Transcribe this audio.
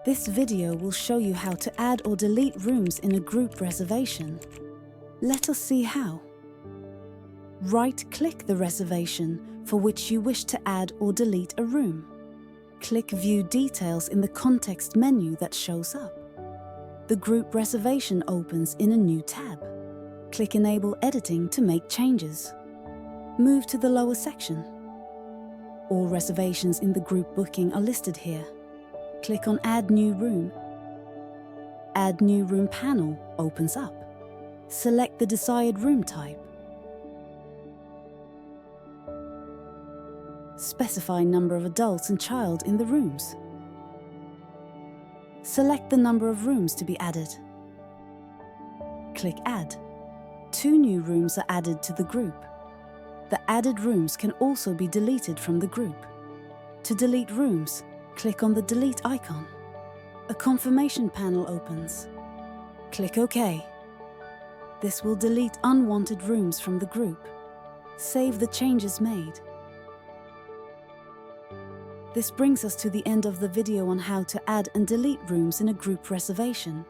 This video will show you how to add or delete rooms in a group reservation. Let us see how. Right-click the reservation for which you wish to add or delete a room. Click View Details in the context menu that shows up. The group reservation opens in a new tab. Click Enable Editing to make changes. Move to the lower section. All reservations in the group booking are listed here. Click on Add New Room. Add New Room panel opens up. Select the desired room type. Specify number of adults and child in the rooms. Select the number of rooms to be added. Click Add. 2 new rooms are added to the group. The added rooms can also be deleted from the group. To delete rooms, click on the Delete icon. A confirmation panel opens. Click OK. This will delete unwanted rooms from the group. Save the changes made. This brings us to the end of the video on how to add and delete rooms in a group reservation.